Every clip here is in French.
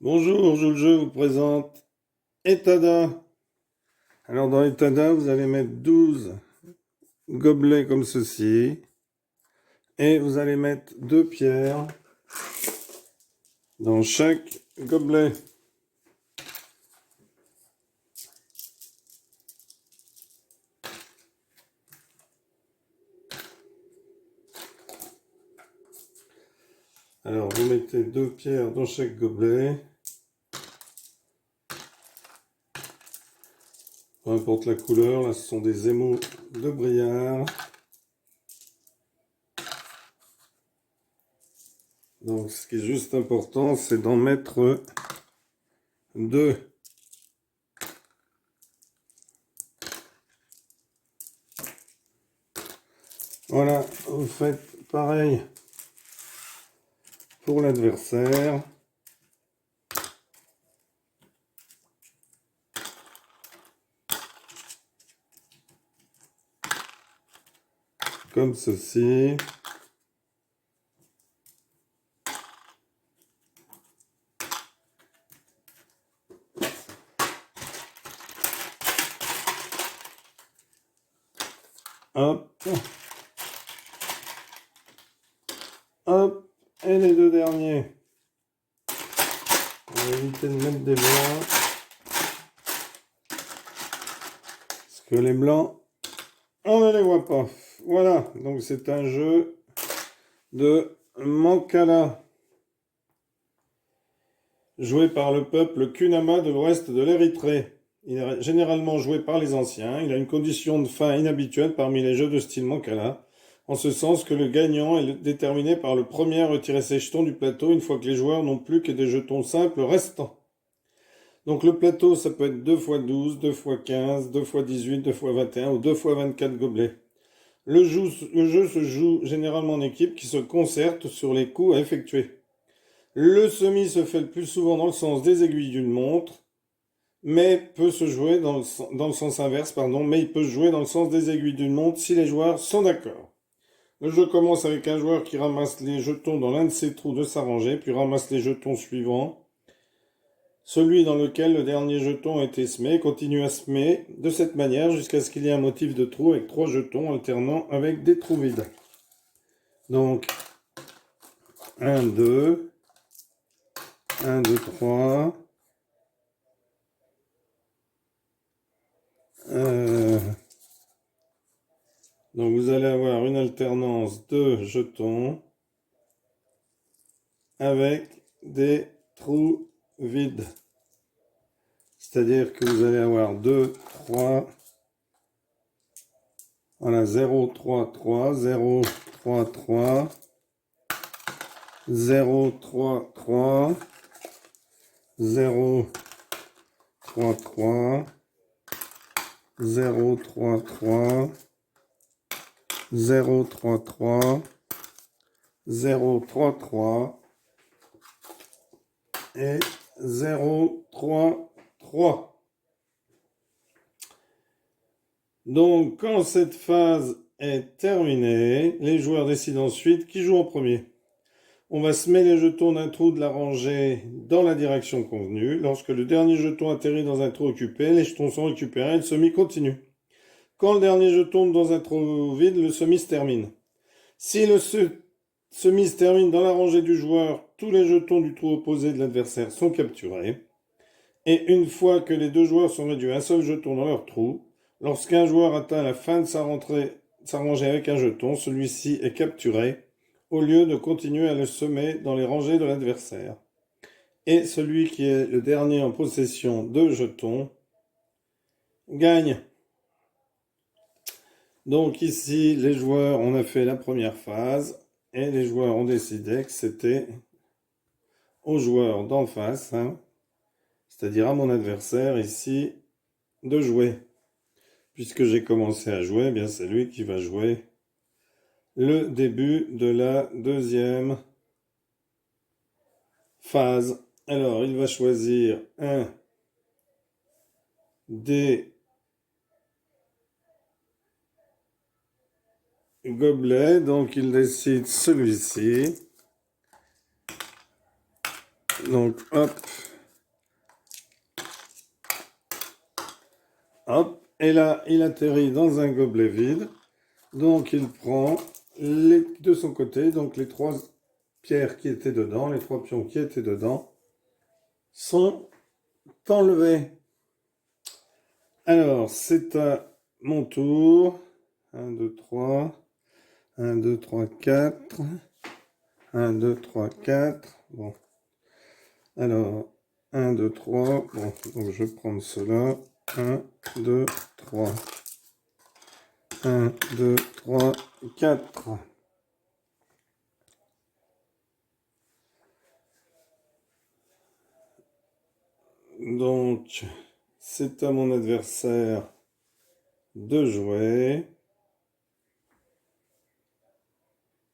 Bonjour, je vous présente Etada. Alors dans Etada, vous allez mettre 12 gobelets comme ceci. Et vous allez mettre 2 pierres dans chaque gobelet. Alors vous mettez 2 pierres dans chaque gobelet. Peu importe la couleur, là ce sont des émaux de Briard. Donc ce qui est juste important, c'est d'en mettre 2. Voilà, vous faites pareil pour l'adversaire. Comme ceci. Hop. Hop. Et les 2 derniers. On va éviter de mettre des blancs. Parce que les blancs, on ne les voit pas. Voilà, donc c'est un jeu de Mancala, joué par le peuple Kunama de l'ouest de l'Érythrée. Il est généralement joué par les anciens. Il a une condition de fin inhabituelle parmi les jeux de style Mancala, en ce sens que le gagnant est déterminé par le premier à retirer ses jetons du plateau une fois que les joueurs n'ont plus que des jetons simples restants. Donc le plateau, ça peut être 2 x 12, 2 x 15, 2 x 18, 2 x 21 ou 2 x 24 gobelets. Le jeu se joue généralement en équipe qui se concerte sur les coups à effectuer. Le semis se fait le plus souvent dans le sens des aiguilles d'une montre, mais peut se jouer dans le sens inverse, mais il peut se jouer dans le sens des aiguilles d'une montre si les joueurs sont d'accord. Le jeu commence avec un joueur qui ramasse les jetons dans l'un de ses trous de sa rangée, puis ramasse les jetons suivants. Celui dans lequel le dernier jeton a été semé continue à semer de cette manière jusqu'à ce qu'il y ait un motif de trou avec 3 jetons alternant avec des trous vides. Donc 1, 2, 1, 2, 3. Donc vous allez avoir une alternance de jetons avec des trous vides. C'est-à-dire que vous allez avoir 2, 3, voilà, 0, 3, 3, 0, 3, 3, 0, 3, 3, 0, 3, 3, 0, 3, 3, 0, 3, 3, 0, 3, 3 et 0, 3, 3. Donc, quand cette phase est terminée, les joueurs décident ensuite qui joue en premier. On va semer les jetons d'un trou de la rangée dans la direction convenue. Lorsque le dernier jeton atterrit dans un trou occupé, les jetons sont récupérés et le semis continue. Quand le dernier jeton tombe dans un trou vide, le semis se termine. Si le semis se termine dans la rangée du joueur, tous les jetons du trou opposé de l'adversaire sont capturés. Et une fois que les 2 joueurs sont réduits à un seul jeton dans leur trou, lorsqu'un joueur atteint la fin de sa rangée avec un jeton, celui-ci est capturé, au lieu de continuer à le semer dans les rangées de l'adversaire. Et celui qui est le dernier en possession de jetons gagne. Donc ici, les joueurs, on a fait la première phase, et les joueurs ont décidé que c'était aux joueurs d'en face, c'est-à-dire à mon adversaire ici, de jouer. Puisque j'ai commencé à jouer, eh bien c'est lui qui va jouer le début de la deuxième phase. Alors, il va choisir un des gobelets, donc il décide celui-ci. Donc, hop, Hop, et là, il atterrit dans un gobelet vide. Donc, il prend de son côté, donc les 3 pierres qui étaient dedans, les 3 pions qui étaient dedans, sont enlevés. Alors, c'est à mon tour. 1, 2, 3. 1, 2, 3, 4. 1, 2, 3, 4. Bon. Alors, 1, 2, 3. Bon, donc je vais prendre cela. 1, 2, 3. 1, 2, 3, 4. Donc, c'est à mon adversaire de jouer.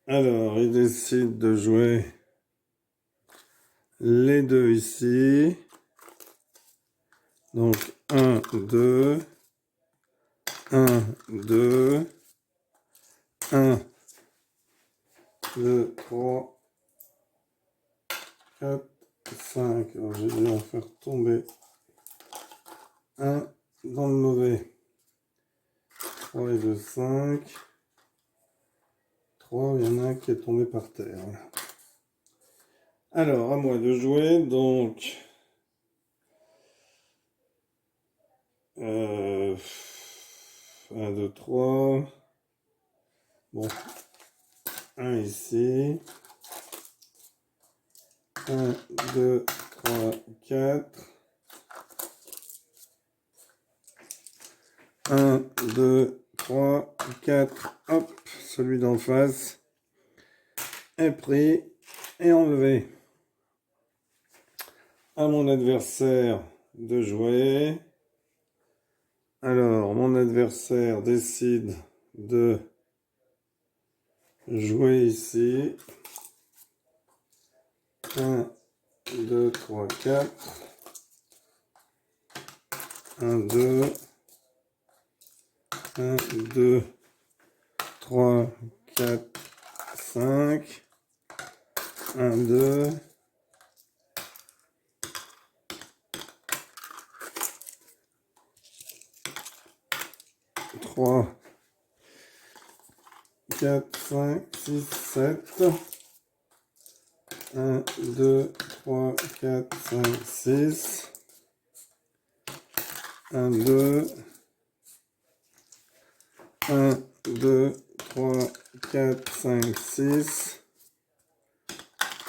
Alors, il décide de jouer les 2 ici. Donc, 1, 2. 1, 2. 1, 2, 3, 4, 5. Alors, j'ai dû en faire tomber un dans le mauvais. 3 et 2, 5. 3, il y en a un qui est tombé par terre. Alors, à moi de jouer, donc... 1, 2, 3. Bon. 1 ici. 1, 2, 3, 4. 1, 2, 3, 4. Hop, celui d'en face est pris et enlevé. À mon adversaire de jouer. Alors, mon adversaire décide de jouer ici. 1, 2, 3, 4. 1, 2. 1, 2, 3, 4, 5. 1, 2. 3, 4, 5, 6, 7. 1, 2, 3, 4, 5, 6. 1, 2. 1, 2, 3, 4, 5, 6.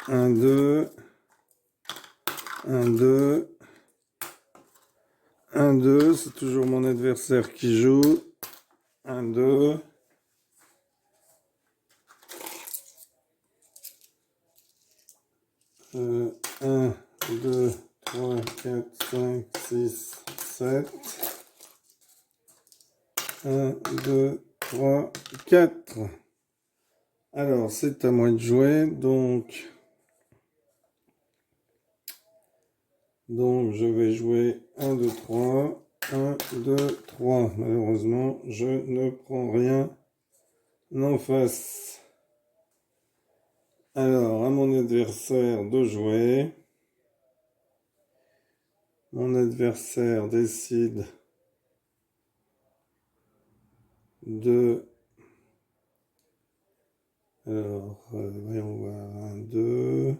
1, 2. 1, 2. 1, 2. C'est toujours mon adversaire qui joue. 1, 2. 1, 2, 3, 4, 5, 6, 7. 1, 2, 3, 4. Alors, c'est à moi de jouer. Donc, je vais jouer 1, 2, 3. 1, 2, 3. Malheureusement, je ne prends rien en face. Alors, à mon adversaire de jouer. Mon adversaire décide de... Alors, voyons voir. 1, 2.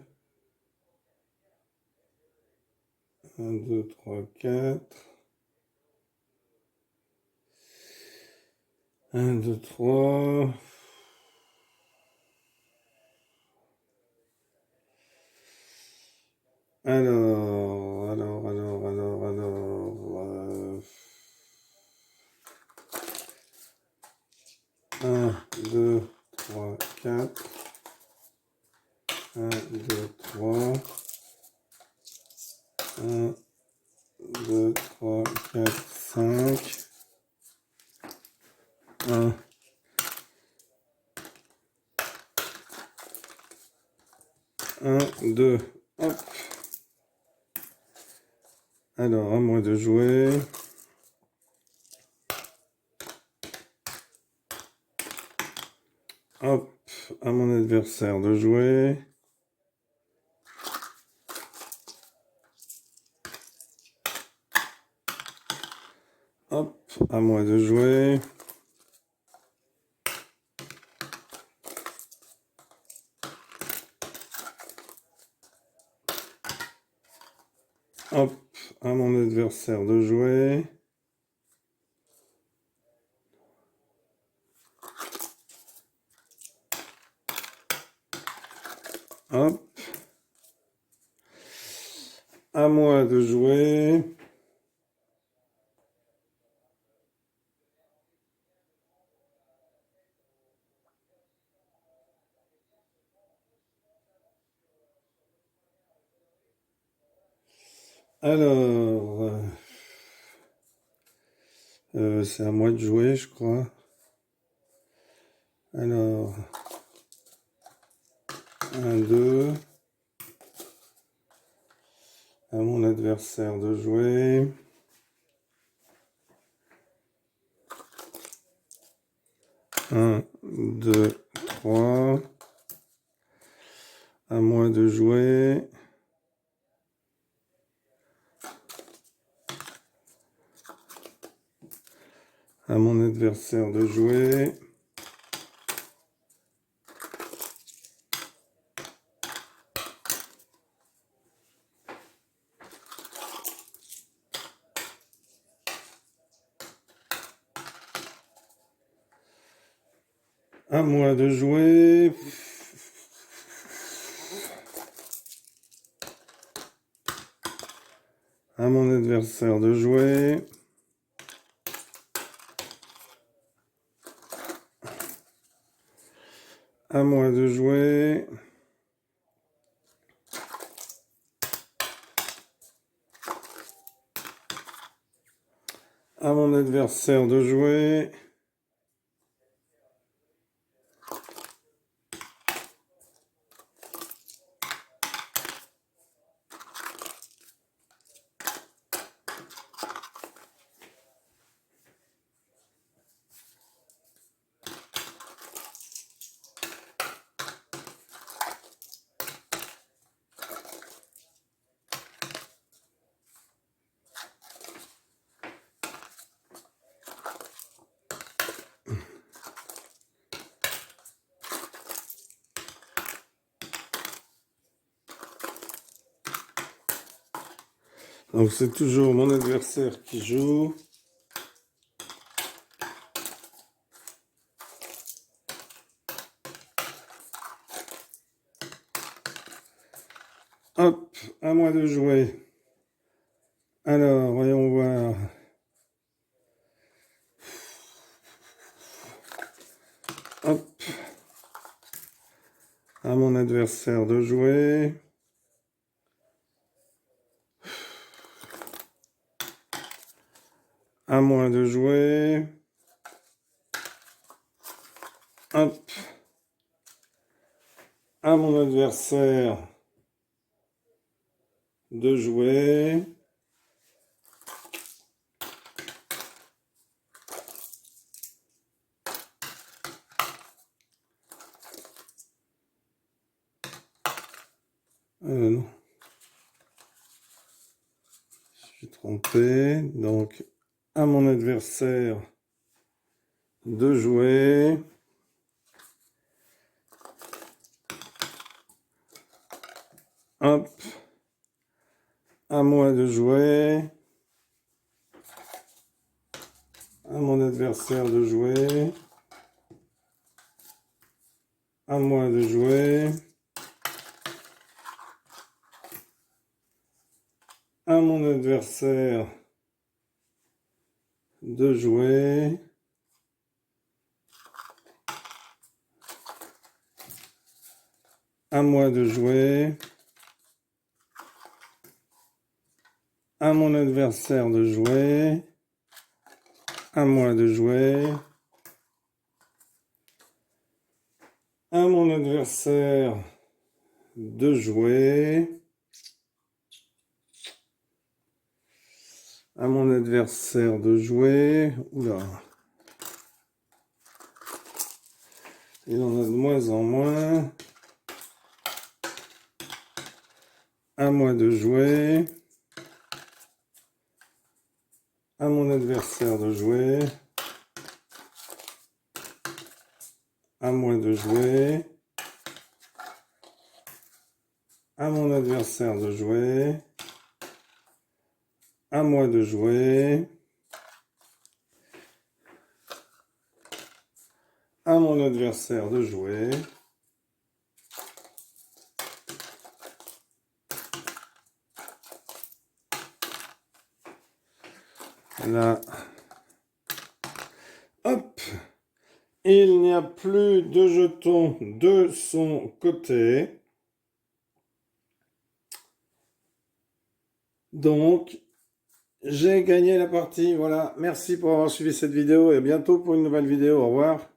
1, 2, 3, 4. 1, 2, 3. Alors... 1, 2, 3, 4. 1, 2, 3. 1, 2, 3, 4, 5. 1. 1, 2. Hop. Alors, à moi de jouer. Hop, à mon adversaire de jouer. Hop, à moi de jouer. Hop, à mon adversaire de jouer. Hop. À moi de jouer. Alors, c'est à moi de jouer, je crois. Alors, 1, 2. À mon adversaire de jouer. 1, 2, 3. À moi de jouer. À mon adversaire de jouer. À moi de jouer. À mon adversaire de jouer. À moi de jouer. À mon adversaire de jouer. Donc c'est toujours mon adversaire qui joue. Hop, à moi de jouer. Alors, voyons voir. Hop. À mon adversaire de jouer. À moi de jouer. Hop. À mon adversaire de jouer. Non. Je suis trompé. Donc, à mon adversaire de jouer. Hop. À moi de jouer. À mon adversaire de jouer. À moi de jouer. À mon adversaire de jouer. À moi de jouer. À mon adversaire de jouer. À moi de jouer. À mon adversaire de jouer. À mon adversaire de jouer. Oula. Il en a de moins en moins. À moi de jouer. À mon adversaire de jouer. À moi de jouer. À mon adversaire de jouer. À moi de jouer. À mon adversaire de jouer. Là. Hop. Il n'y a plus de jetons de son côté. Donc, j'ai gagné la partie. Voilà. Merci pour avoir suivi cette vidéo et à bientôt pour une nouvelle vidéo. Au revoir.